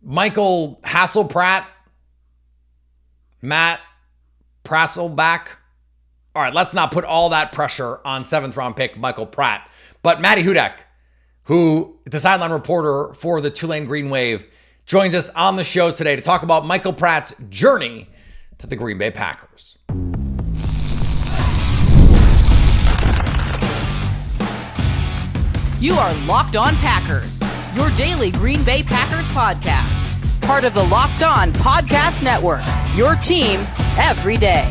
Michael Pratt, Matt Prasselback. All right, let's not put all that pressure on 7th round pick Michael Pratt. But Maddy Hudak, who the sideline reporter for the Tulane Green Wave, joins us on the show today to talk about Michael Pratt's journey to the Green Bay Packers. You are Locked On Packers, your daily Green Bay Packers podcast. Part of the Locked On Podcast Network, your team every day.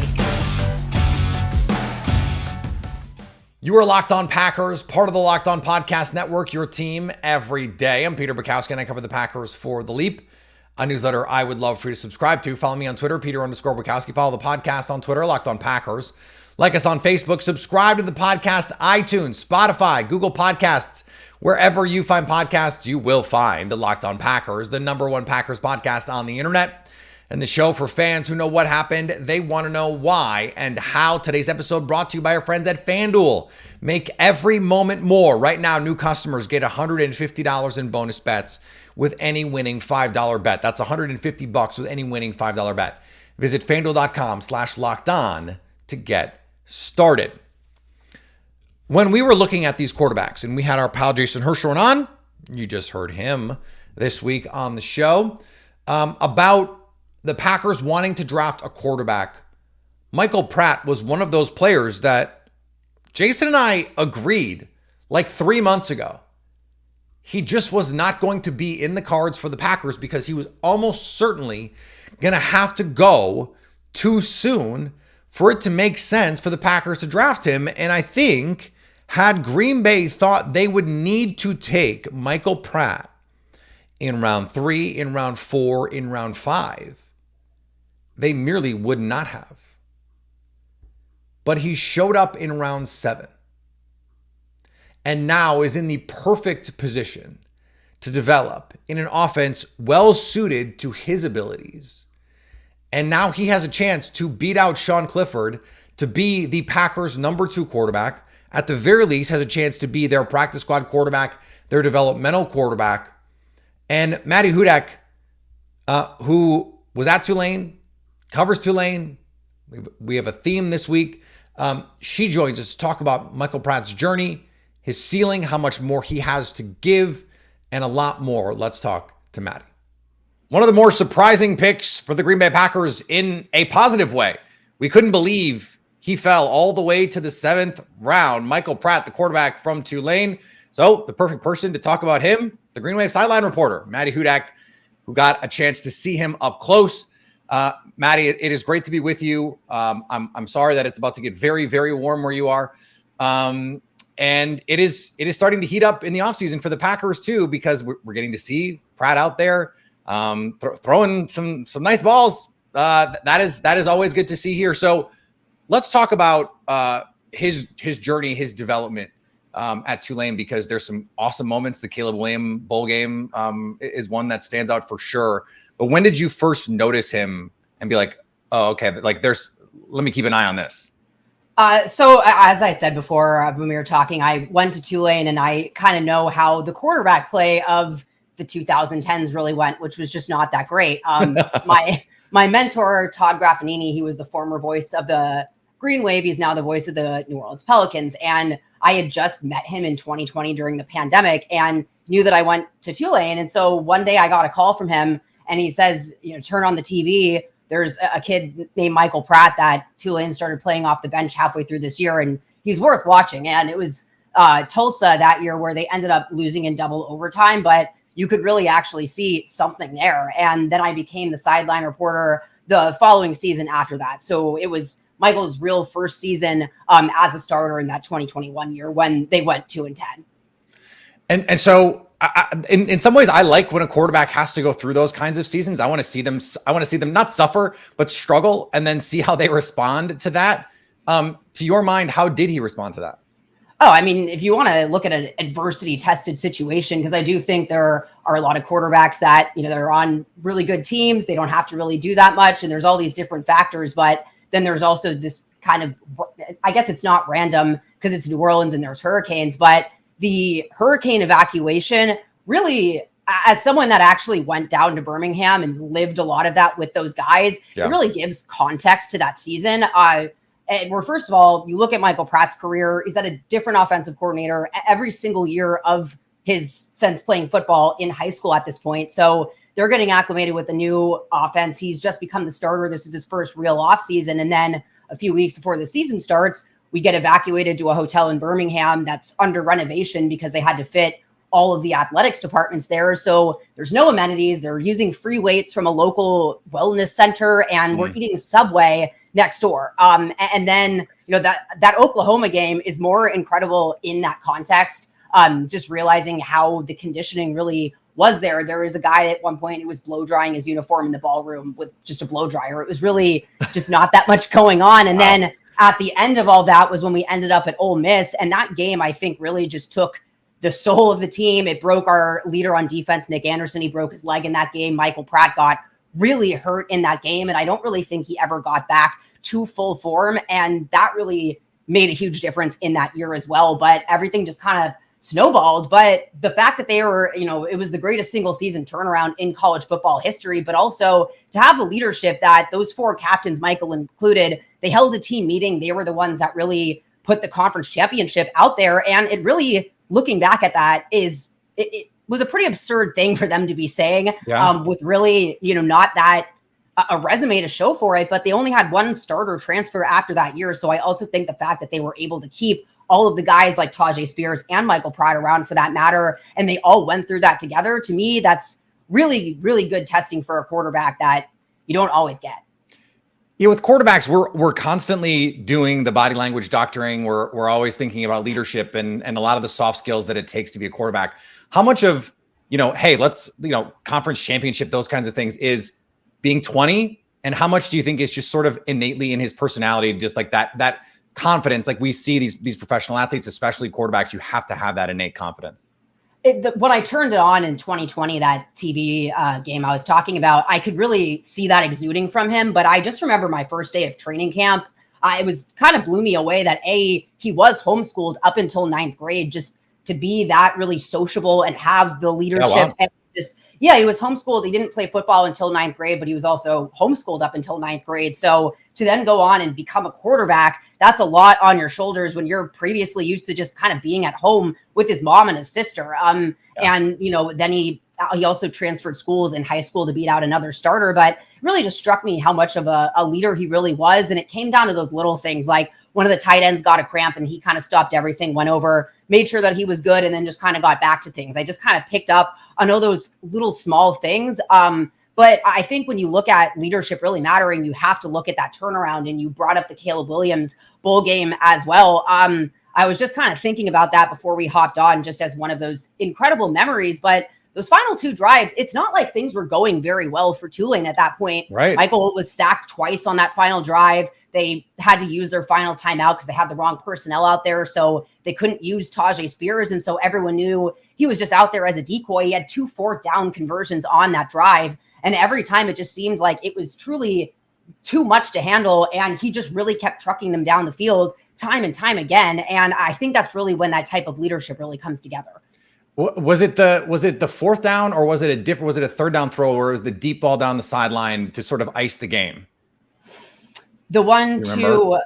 You are Locked On Packers, part of the Locked On Podcast Network, your team every day. I'm Peter Bukowski, and I cover the Packers for The Leap, a newsletter I would love for you to subscribe to. Follow me on Twitter, Peter_Bukowski. Follow the podcast on Twitter, Locked On Packers. Like us on Facebook. Subscribe to the podcast, iTunes, Spotify, Google Podcasts. Wherever you find podcasts, you will find Locked On Packers, the #1 Packers podcast on the internet, and the show for fans who know what happened, they want to know why and how. Today's episode brought to you by our friends at FanDuel. Make every moment more. Right now, new customers get $150 in bonus bets with any winning $5 bet. That's $150 with any winning $5 bet. Visit FanDuel.com/lockedon to get started. When we were looking at these quarterbacks, and we had our pal Jason Hirschhorn on, you just heard him this week on the show, about the Packers wanting to draft a quarterback. Michael Pratt was one of those players that Jason and I agreed like 3 months ago. He just was not going to be in the cards for the Packers because he was almost certainly going to have to go too soon for it to make sense for the Packers to draft him. And I think had Green Bay thought they would need to take Michael Pratt in round 3, in round 4, in round 5, they merely would not have. But he showed up in round 7 and now is in the perfect position to develop in an offense well suited to his abilities. And now he has a chance to beat out Sean Clifford to be the Packers' #2 quarterback. At the very least, has a chance to be their practice squad quarterback, their developmental quarterback. And Maddy Hudak, who was at Tulane, covers Tulane. We have a theme this week. She joins us to talk about Michael Pratt's journey, his ceiling, how much more he has to give, and a lot more. Let's talk to Maddy. One of the more surprising picks for the Green Bay Packers in a positive way. We couldn't believe he fell all the way to the 7th round. Michael Pratt, the quarterback from Tulane. So the perfect person to talk about him, the Green Wave sideline reporter, Maddy Hudak, who got a chance to see him up close. Maddy, it is great to be with you. I'm sorry that it's about to get very, very warm where you are. And it is starting to heat up in the offseason for the Packers too, because we're getting to see Pratt out there throwing some nice balls. That is always good to see here. So let's talk about his journey, his development at Tulane, because there's some awesome moments. The Caleb Williams bowl game is one that stands out for sure. But when did you first notice him and be like, oh, okay, like let me keep an eye on this? So as I said before, when we were talking, I went to Tulane and I kind of know how the quarterback play of the 2010s really went, which was just not that great. My mentor, Todd Graffanini, he was the former voice of the Green Wave. He's now the voice of the New Orleans Pelicans. And I had just met him in 2020 during the pandemic and knew that I went to Tulane. And so one day I got a call from him and he says, turn on the TV. There's a kid named Michael Pratt that Tulane started playing off the bench halfway through this year, and he's worth watching. And it was Tulsa that year where they ended up losing in double overtime, but you could really actually see something there. And then I became the sideline reporter the following season after that. So it was Michael's real first season as a starter in that 2021 year when they went 2-10. And so in some ways, I like when a quarterback has to go through those kinds of seasons. I want to see them not suffer, but struggle, and then see how they respond to that. To your mind, how did he respond to that? Oh, I mean, if you want to look at an adversity tested situation, because I do think there are a lot of quarterbacks that, they're on really good teams. They don't have to really do that much. And there's all these different factors. But then there's also this kind of, I guess it's not random because it's New Orleans and there's hurricanes, but the hurricane evacuation really, as someone that actually went down to Birmingham and lived a lot of that with those guys, it really gives context to that season. And where, first of all, you look at Michael Pratt's career, he's had a different offensive coordinator every single year of his since playing football in high school at this point. So they're getting acclimated with the new offense. He's just become the starter. This is his first real offseason. And then a few weeks before the season starts, we get evacuated to a hotel in Birmingham that's under renovation because they had to fit all of the athletics departments there. So there's no amenities. They're using free weights from a local wellness center, and we're eating Subway next door. And then, that Oklahoma game is more incredible in that context. Just realizing how the conditioning really was there. There was a guy at one point who was blow drying his uniform in the ballroom with just a blow dryer. It was really just not that much going on. And then at the end of all that was when we ended up at Ole Miss. And that game, I think, really just took the soul of the team. It broke our leader on defense, Nick Anderson. He broke his leg in that game. Michael Pratt got really hurt in that game. And I don't really think he ever got back to full form. And that really made a huge difference in that year as well. But everything just kind of snowballed. But the fact that they were, it was the greatest single season turnaround in college football history, but also to have the leadership that those four captains, Michael included, they held a team meeting. They were the ones that really put the conference championship out there. And it really, looking back at that, it was a pretty absurd thing for them to be saying, with really, not that a resume to show for it, but they only had one starter transfer after that year. So I also think the fact that they were able to keep all of the guys like Tajay Spears and Michael Pratt around for that matter, and they all went through that together, to me, that's really, really good testing for a quarterback that you don't always get. Yeah, with quarterbacks, we're constantly doing the body language doctoring. We're always thinking about leadership and a lot of the soft skills that it takes to be a quarterback. How much of, hey, let's, conference championship, those kinds of things is being 20, and how much do you think is just sort of innately in his personality, just like that confidence? Like we see these professional athletes, especially quarterbacks, you have to have that innate confidence. When I turned it on in 2020, that TV game I was talking about, I could really see that exuding from him. But I just remember my first day of training camp. It was kind of blew me away that he was homeschooled up until 9th grade, just to be that really sociable and have the leadership. Oh, wow. And he was homeschooled. He didn't play football until 9th grade, but he was also homeschooled up until 9th grade. So to then go on and become a quarterback, that's a lot on your shoulders when you're previously used to just kind of being at home with his mom and his sister. And, then he also transferred schools in high school to beat out another starter, but it really just struck me how much of a leader he really was. And it came down to those little things, like one of the tight ends got a cramp and he kind of stopped everything, went over, made sure that he was good, and then just kind of got back to things. I just kind of picked up on all those little small things. But I think when you look at leadership really mattering, you have to look at that turnaround. And you brought up the Caleb Williams bowl game as well. I was just kind of thinking about that before we hopped on, just as one of those incredible memories. But those final two drives, it's not like things were going very well for Tulane at that point. Right. Michael was sacked twice on that final drive. They had to use their final timeout because they had the wrong personnel out there. So they couldn't use Tajay Spears. And so everyone knew he was just out there as a decoy. He had 2 4th down conversions on that drive. And every time it just seemed like it was truly too much to handle. And he just really kept trucking them down the field time and time again. And I think that's really when that type of leadership really comes together. Was it the 4th down, or was it a 3rd down throw where it was the deep ball down the sideline to sort of ice the game? The one to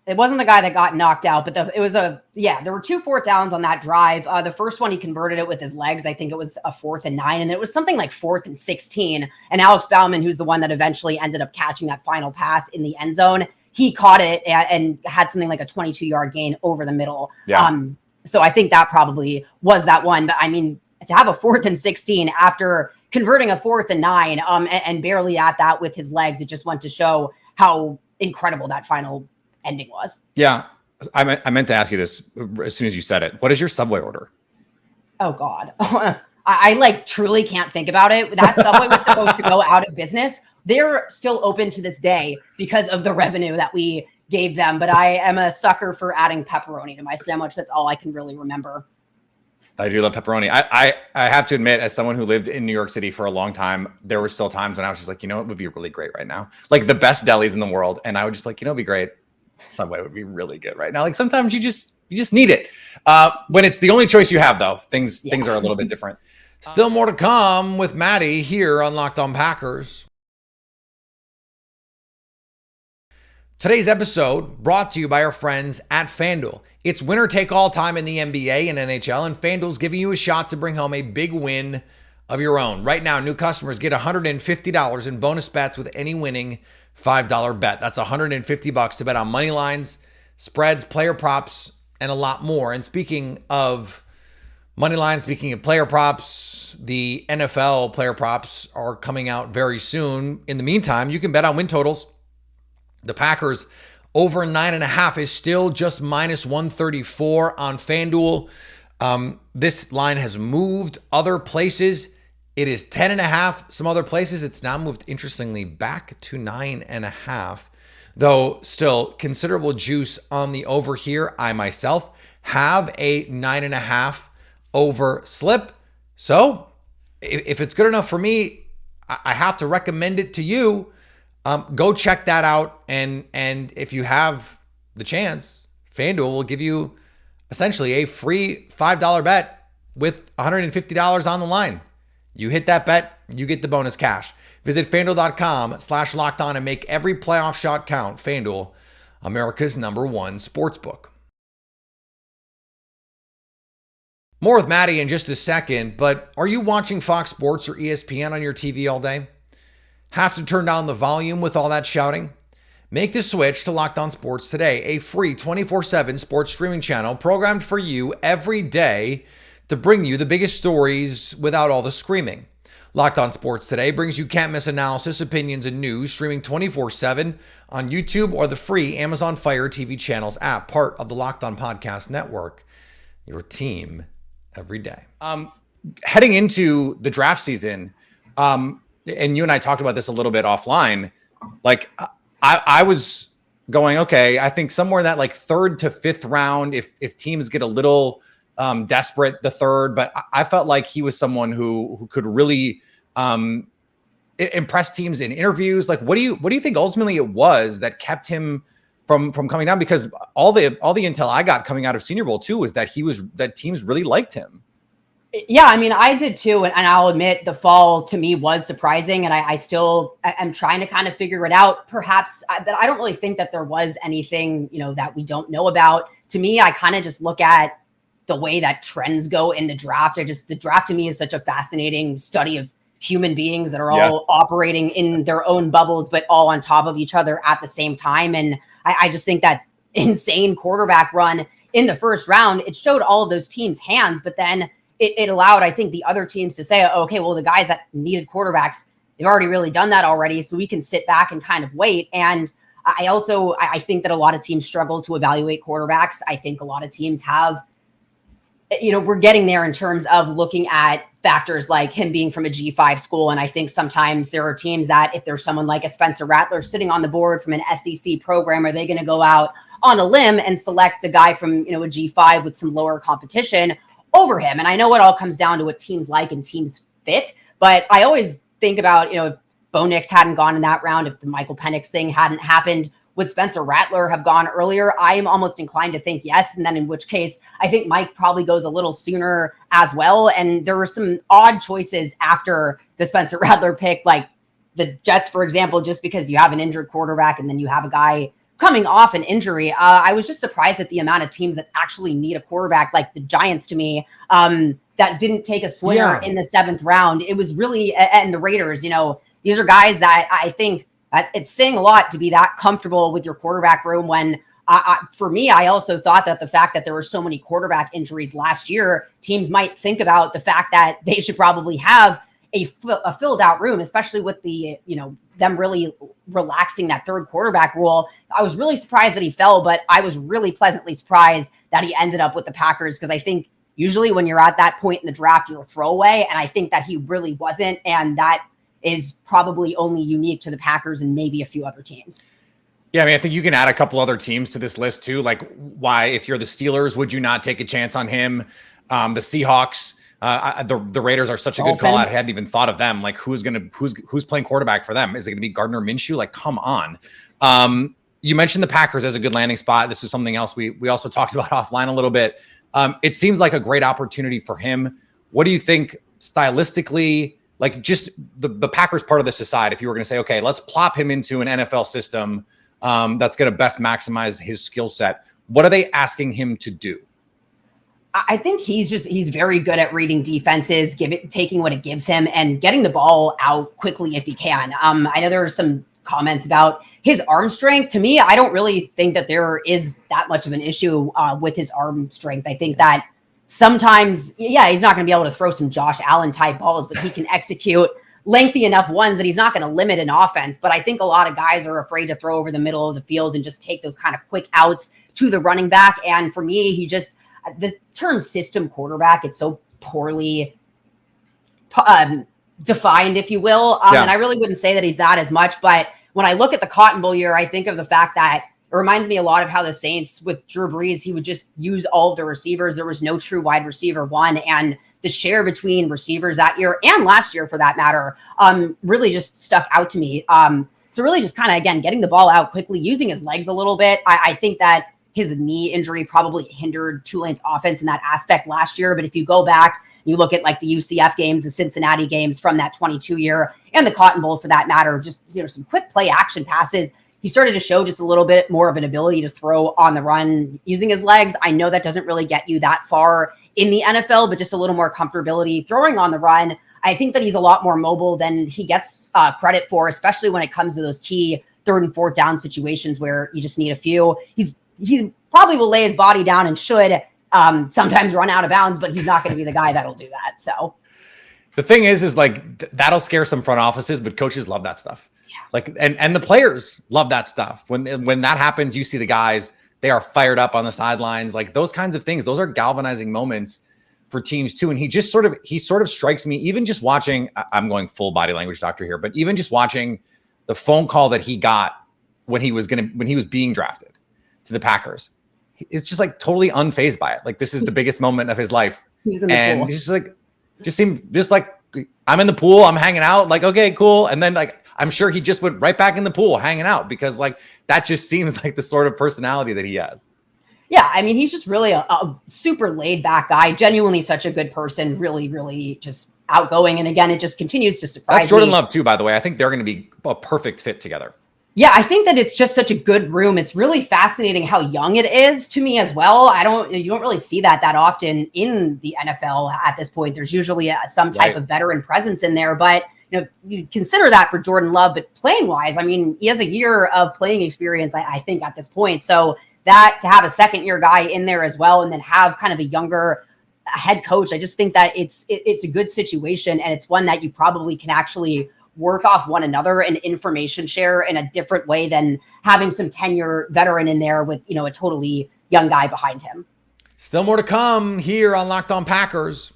it wasn't the guy that got knocked out, but there were 2 4th downs on that drive. The first one, he converted it with his legs. I think it was a 4th and 9, and it was something like 4th and 16. And Alex Bauman, who's the one that eventually ended up catching that final pass in the end zone, he caught it and had something like a 22-yard gain over the middle. Yeah. So I think that probably was that one. But I mean, to have a 4th and 16 after converting a 4th and 9 and barely at that with his legs, it just went to show how incredible that final ending was. Yeah. I meant to ask you this as soon as you said it. What is your Subway order? Oh, God. I truly can't think about it. That Subway was supposed to go out of business. They're still open to this day because of the revenue that we gave them. But I am a sucker for adding pepperoni to my sandwich. That's all I can really remember. I do love pepperoni. I have to admit, as someone who lived in New York City for a long time, there were still times when I was just like, it would be really great right now. Like the best delis in the world. And I would just be like, it'd be great. Subway would be really good right now. Like sometimes you just need it. When it's the only choice you have, though, things are a little bit different. Still more to come with Maddy here on Locked On Packers. Today's episode brought to you by our friends at FanDuel. It's winner take all time in the NBA and NHL, and FanDuel's giving you a shot to bring home a big win of your own. Right now, new customers get $150 in bonus bets with any winning $5 bet. That's $150 to bet on money lines, spreads, player props, and a lot more. And speaking of money lines, speaking of player props, the NFL player props are coming out very soon. In the meantime, you can bet on win totals. The Packers over 9.5 is still just minus 134 on FanDuel. This line has moved other places. It is 10.5. Some other places it's now moved, interestingly, back to 9.5. Though still considerable juice on the over here. I myself have a 9.5 over slip. So if it's good enough for me, I have to recommend it to you. Go check that out. And if you have the chance, FanDuel will give you essentially a free $5 bet with $150 on the line. You hit that bet, you get the bonus cash. Visit FanDuel.com/lockedon and make every playoff shot count. FanDuel, America's #1 sportsbook. More with Maddy in just a second, but are you watching Fox Sports or ESPN on your TV all day? Have to turn down the volume with all that shouting? Make the switch to Locked On Sports today, a free 24/7 sports streaming channel programmed for you every day to bring you the biggest stories without all the screaming. Locked On Sports Today brings you can't miss analysis, opinions, and news streaming 24/7 on YouTube or the free Amazon Fire TV channels app, part of the Locked On Podcast Network. Your team every day. Heading into the draft season, and you and I talked about this a little bit offline, like I was going, okay, I think somewhere in that like 3rd to 5th round, if teams get a little desperate, the 3rd, but I felt like he was someone who could really impress teams in interviews. Like, what do you think ultimately it was that kept him from coming down? Because all the intel I got coming out of Senior Bowl too was that that teams really liked him. Yeah, I mean, I did too. And I'll admit the fall to me was surprising. And I still am trying to kind of figure it out, perhaps. But I don't really think that there was anything, that we don't know about. To me, I kind of just look at the way that trends go in the draft. The draft to me is such a fascinating study of human beings that are all operating in their own bubbles, but all on top of each other at the same time. And I just think that insane quarterback run in the first round, it showed all of those teams' hands, but then it allowed, I think, the other teams to say, okay, well, the guys that needed quarterbacks, they've already really done that already. So we can sit back and kind of wait. And I think that a lot of teams struggle to evaluate quarterbacks. I think a lot of teams have, we're getting there in terms of looking at factors like him being from a G5 school. And I think sometimes there are teams that if there's someone like a Spencer Rattler sitting on the board from an SEC program, are they going to go out on a limb and select the guy from, a G5 with some lower competition over him? And I know it all comes down to what teams like and teams fit, but I always think about, if Bo Nix hadn't gone in that round, if the Michael Penix thing hadn't happened, would Spencer Rattler have gone earlier? I am almost inclined to think yes. And then in which case, I think Mike probably goes a little sooner as well. And there were some odd choices after the Spencer Rattler pick, like the Jets, for example, just because you have an injured quarterback and then you have a guy coming off an injury. I was just surprised at the amount of teams that actually need a quarterback, like the Giants to me, that didn't take a swinger in the 7th round. It was really, and the Raiders, these are guys that I think it's saying a lot to be that comfortable with your quarterback room when, for me, I also thought that the fact that there were so many quarterback injuries last year, teams might think about the fact that they should probably have a filled out room, especially with the, them really relaxing that 3rd quarterback rule. I was really surprised that he fell, but I was really pleasantly surprised that he ended up with the Packers, because I think usually when you're at that point in the draft, you're a throwaway. And I think that he really wasn't. And that is probably only unique to the Packers and maybe a few other teams. Yeah, I mean, I think you can add a couple other teams to this list too. Like, why, if you're the Steelers, would you not take a chance on him? The Seahawks, the Raiders are such a good call. I hadn't even thought of them. Like, who's playing quarterback for them? Is it going to be Gardner Minshew? Like, come on. You mentioned the Packers as a good landing spot. This is something else we also talked about offline a little bit. It seems like a great opportunity for him. What do you think stylistically, like just the Packers part of this aside, if you were going to say, okay, let's plop him into an NFL system that's going to best maximize his skill set, what are they asking him to do? I think he's very good at reading defenses, taking what it gives him and getting the ball out quickly if he can. I know there are some comments about his arm strength. To me, I don't really think that there is that much of an issue with his arm strength. I think that sometimes, he's not going to be able to throw some Josh Allen type balls, but he can execute lengthy enough ones that he's not going to limit an offense. But I think a lot of guys are afraid to throw over the middle of the field and just take those kind of quick outs to the running back. And for me, the term system quarterback, it's so poorly defined, if you will. And I really wouldn't say that he's that as much. But when I look at the Cotton Bowl year, I think of the fact that it reminds me a lot of how the Saints with Drew Brees, he would just use all of the receivers. There was no true wide receiver one. And the share between receivers that year and last year, for that matter, really just stuck out to me. So really just kind of, again, getting the ball out quickly, using his legs a little bit. I think that his knee injury probably hindered Tulane's offense in that aspect last year. But if you go back, you look at like the UCF games, the Cincinnati games from that 22 year and the Cotton Bowl for that matter, just some quick play action passes. He started to show just a little bit more of an ability to throw on the run using his legs. I know that doesn't really get you that far in the NFL, but just a little more comfortability throwing on the run. I think that he's a lot more mobile than he gets credit for, especially when it comes to those key 3rd and 4th down situations where you just need a few. He probably will lay his body down and should sometimes run out of bounds, but he's not going to be the guy that'll do that. So the thing is like that'll scare some front offices, but coaches love that stuff. Like, and the players love that stuff. When that happens, you see the guys, they are fired up on the sidelines, like those kinds of things. Those are galvanizing moments for teams too. And he sort of strikes me, even just watching, I'm going full body language doctor here, but even just watching the phone call that he got when he was being drafted to the Packers, it's just like totally unfazed by it. Like this is the biggest moment of his life. He's in the pool. He's just like, I'm in the pool, I'm hanging out, like, okay, cool. And then like, I'm sure he just went right back in the pool hanging out because like that just seems like the sort of personality that he has. Yeah, I mean, he's just really a super laid back guy, genuinely such a good person, really, really just outgoing. And again, it just continues to surprise me. That's Jordan Love too, by the way. I think they're going to be a perfect fit together. Yeah, I think that it's just such a good room. It's really fascinating how young it is to me as well. You don't really see that often in the NFL at this point. There's usually some type of veteran presence in there, but you consider that for Jordan Love, but playing wise, I mean, he has a year of playing experience, I think at this point. So that to have a 2nd-year guy in there as well, and then have kind of a younger head coach, I just think that it's a good situation. And it's one that you probably can actually work off one another and information share in a different way than having some 10-year veteran in there with, a totally young guy behind him. Still more to come here on Locked On Packers.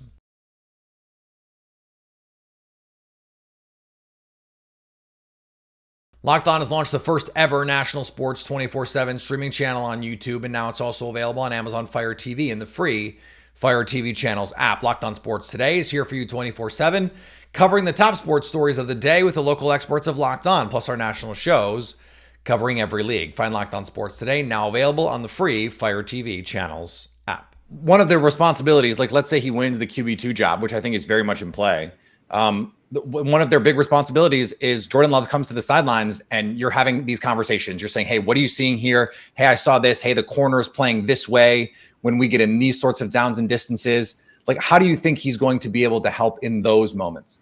Locked On has launched the first ever national sports 24/7 streaming channel on YouTube, and now it's also available on Amazon Fire TV and the free Fire TV channels app. Locked On Sports Today is here for you 24/7, covering the top sports stories of the day with the local experts of Locked On, plus our national shows covering every league. Find Locked On Sports Today now available on the free Fire TV channels app. One of their responsibilities, like let's say he wins the QB2 job, which I think is very much in play. One of their big responsibilities is Jordan Love comes to the sidelines and you're having these conversations. You're saying, hey, what are you seeing here? Hey, I saw this. Hey, the corner is playing this way when we get in these sorts of downs and distances. Like, how do you think he's going to be able to help in those moments?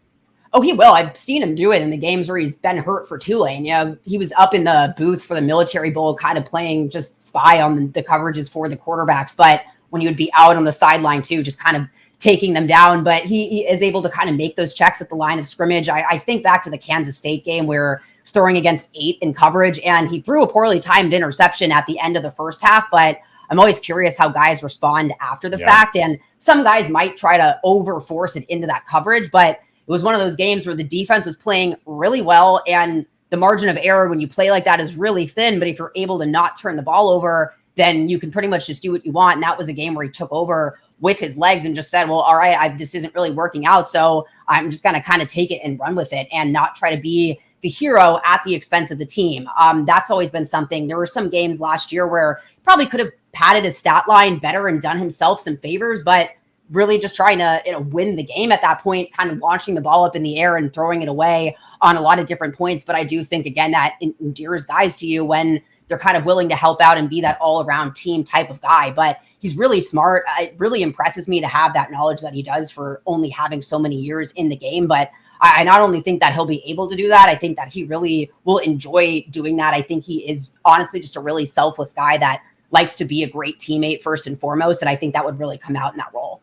Oh, he will. I've seen him do it in the games where he's been hurt for Tulane. He was up in the booth for the Military Bowl, kind of playing just spy on the coverages for the quarterbacks. But when he would be out on the sideline too, just kind of taking them down, but he is able to kind of make those checks at the line of scrimmage. I think back to the Kansas State game where he's throwing against 8 in coverage and he threw a poorly timed interception at the end of the first half, but I'm always curious how guys respond after the fact. And some guys might try to over force it into that coverage, but it was one of those games where the defense was playing really well and the margin of error when you play like that is really thin. But if you're able to not turn the ball over, then you can pretty much just do what you want. And that was a game where he took over with his legs and just said, well, all right, this isn't really working out. So I'm just going to kind of take it and run with it and not try to be the hero at the expense of the team. That's always been something. There were some games last year where he probably could have padded his stat line better and done himself some favors, but really just trying to win the game at that point, kind of launching the ball up in the air and throwing it away on a lot of different points. But I do think, again, that endears guys to you when they're kind of willing to help out and be that all-around team type of guy. But he's really smart. It really impresses me to have that knowledge that he does for only having so many years in the game. But I not only think that he'll be able to do that, I think that he really will enjoy doing that. I think he is honestly just a really selfless guy that likes to be a great teammate first and foremost. And I think that would really come out in that role.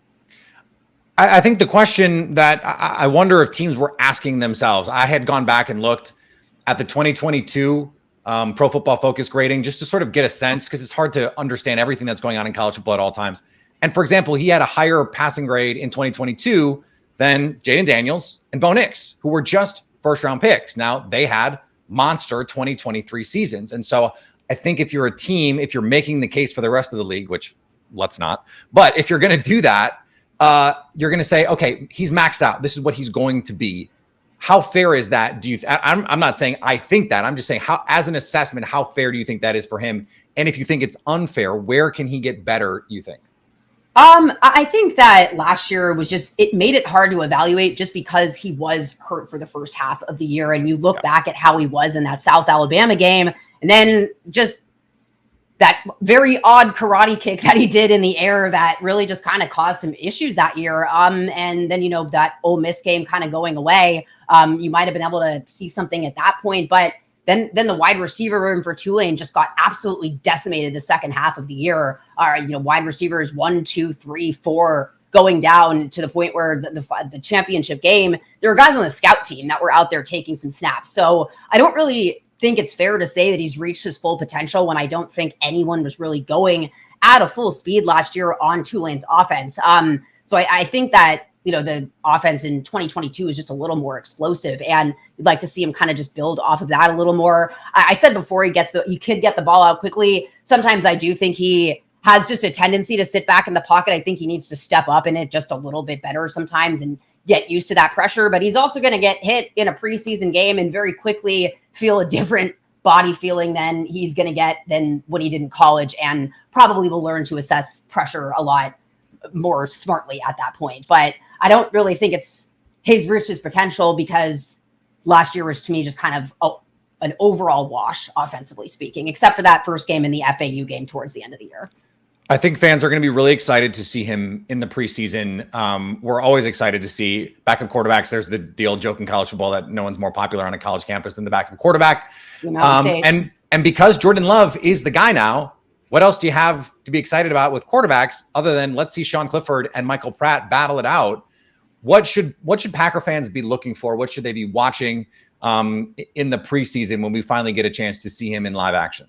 I think the question that I wonder if teams were asking themselves, I had gone back and looked at the 2022 Pro Football Focus grading just to sort of get a sense, because it's hard to understand everything that's going on in college football at all times. And for example, he had a higher passing grade in 2022 than Jaden Daniels and Bo Nix, who were just first-round picks. Now, they had monster 2023 seasons. And so I think if you're a team, if you're making the case for the rest of the league, which let's not, but if you're going to do that, you're going to say, okay, he's maxed out. This is what he's going to be. How fair is that? Do you? I'm not saying I think that. I'm just saying, how, as an assessment, how fair do you think that is for him? And if you think it's unfair, where can he get better, you think? I think that last year was just, it made it hard to evaluate just because he was hurt for the first half of the year. And you look back at how he was in that South Alabama game, and then just that very odd karate kick that he did in the air that really just kind of caused some issues that year. And then, that Ole Miss game kind of going away, you might have been able to see something at that point, but then the wide receiver room for Tulane just got absolutely decimated the second half of the year. Wide receivers 1, 2, 3, 4 going down to the point where the championship game, there were guys on the scout team that were out there taking some snaps. So I don't really think it's fair to say that he's reached his full potential when I don't think anyone was really going at a full speed last year on Tulane's offense. So I think that, the offense in 2022 is just a little more explosive, and you'd like to see him kind of just build off of that a little more. I said before he could get the ball out quickly. Sometimes I do think he has just a tendency to sit back in the pocket. I think he needs to step up in it just a little bit better sometimes and get used to that pressure, but he's also going to get hit in a preseason game and very quickly feel a different body feeling than he's going to get than what he did in college, and probably will learn to assess pressure a lot more smartly at that point. But I don't really think he's reached his potential, because last year was, to me, just kind of an overall wash offensively speaking, except for that first game in the FAU game towards the end of the year. I think fans are going to be really excited to see him in the preseason. We're always excited to see backup quarterbacks. There's the old joke in college football that no one's more popular on a college campus than the backup quarterback. And because Jordan Love is the guy now, what else do you have to be excited about with quarterbacks other than let's see Sean Clifford and Michael Pratt battle it out? What should Packer fans be looking for? What should they be watching in the preseason when we finally get a chance to see him in live action?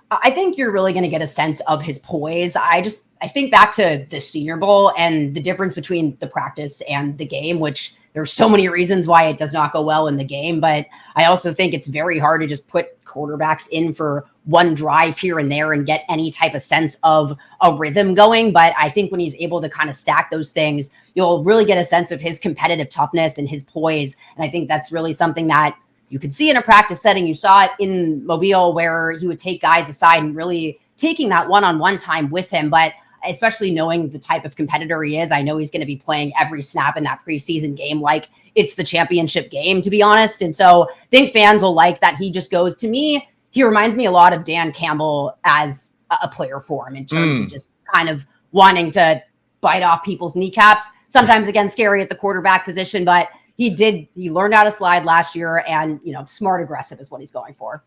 I think you're really going to get a sense of his poise. I think back to the Senior Bowl and the difference between the practice and the game, which there's so many reasons why it does not go well in the game. But I also think it's very hard to just put quarterbacks in for one drive here and there and get any type of sense of a rhythm going. But I think when he's able to kind of stack those things, you'll really get a sense of his competitive toughness and his poise. And I think that's really something that you could see in a practice setting. You saw it in Mobile where he would take guys aside and really taking that one-on-one time with him. But especially knowing the type of competitor he is, I know he's going to be playing every snap in that preseason game like it's the championship game, to be honest. And so I think fans will like that he just goes, to me, he reminds me a lot of Dan Campbell as a player for him in terms of just kind of wanting to bite off people's kneecaps. Sometimes, again, scary at the quarterback position, but he learned how to slide last year, and, smart aggressive is what he's going for.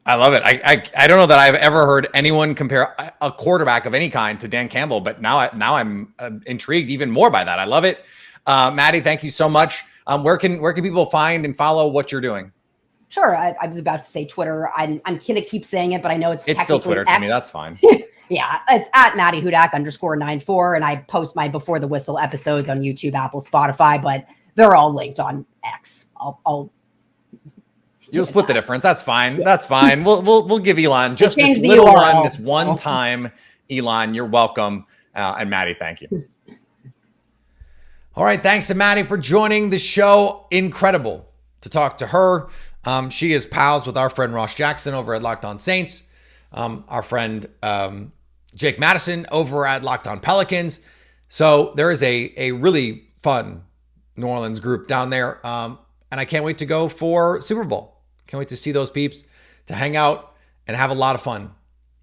I love it. I don't know that I've ever heard anyone compare a quarterback of any kind to Dan Campbell, but now I'm intrigued even more by that. I love it. Maddy, thank you so much. Where can people find and follow what you're doing? Sure. I was about to say Twitter. I'm going to keep saying it, but I know it's still Twitter X. To me. That's fine. Yeah, it's at Maddy Hudak _94. And I post my Before the Whistle episodes on YouTube, Apple, Spotify, but they're all linked on X. You'll split the difference. That's fine. That's fine. We'll give Elon just this little URL. this one time. Elon, you're welcome. And Maddy, thank you. All right. Thanks to Maddy for joining the show. Incredible to talk to her. She is pals with our friend Ross Jackson over at Locked On Saints. Our friend Jake Madison over at Locked On Pelicans. So there is a really fun New Orleans group down there. And I can't wait to go for Super Bowl. Can't wait to see those peeps, to hang out and have a lot of fun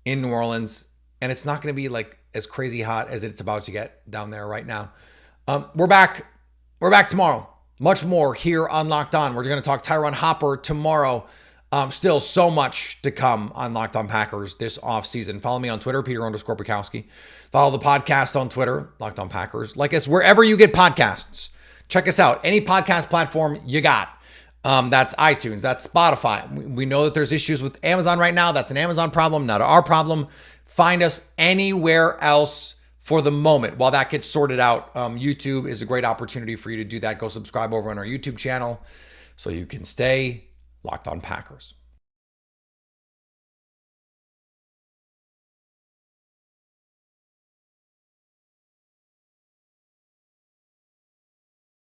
in New Orleans. And it's not going to be like as crazy hot as it's about to get down there right now. We're back tomorrow. Much more here on Locked On. We're going to talk Tyron Hopper tomorrow. Still so much to come on Locked On Packers this offseason. Follow me on Twitter, Peter_Bukowski. Follow the podcast on Twitter, Locked On Packers. Like us wherever you get podcasts. Check us out. Any podcast platform you got. That's iTunes. That's Spotify. We know that there's issues with Amazon right now. That's an Amazon problem, not our problem. Find us anywhere else for the moment while that gets sorted out. YouTube is a great opportunity for you to do that. Go subscribe over on our YouTube channel so you can stay Locked On Packers.